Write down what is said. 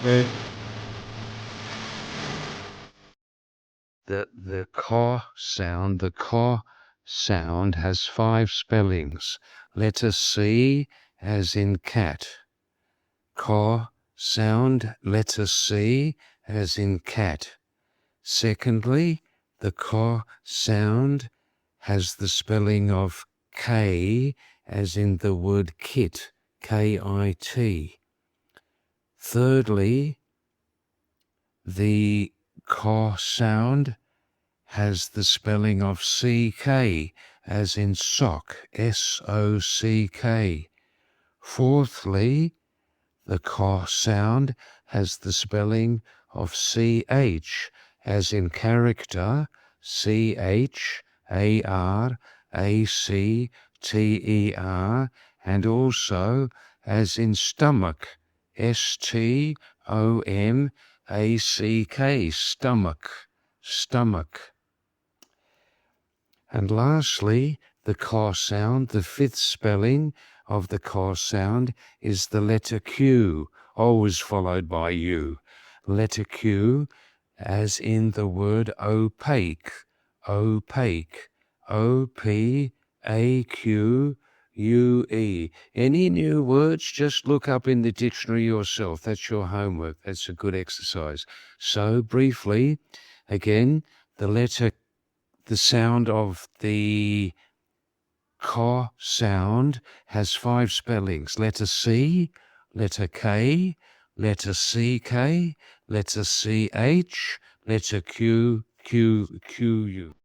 The ka sound has 5 spellings. Letter C as in cat. Ka sound, letter C as in cat. Secondly, the ka sound has the spelling of K as in the word kit, K-I-T. Thirdly, the ka sound has the spelling of CK as in sock, S-O-C-K. Fourthly, the ka sound has the spelling of CH as in character, CHARACTER, and also as in stomach, STOMACK, stomach. And lastly, the ka sound, the 5th spelling of the ka sound is the letter Q, always followed by U. Letter Q, as in the word opaque, opaque, O-P-A-Q-U-E. Any new words, just look up in the dictionary yourself. That's your homework. That's a good exercise. So briefly, again, the sound of the ka sound has 5 spellings. Letter C, letter K, letter CK, letter CH, letter Q, Q, Q, U.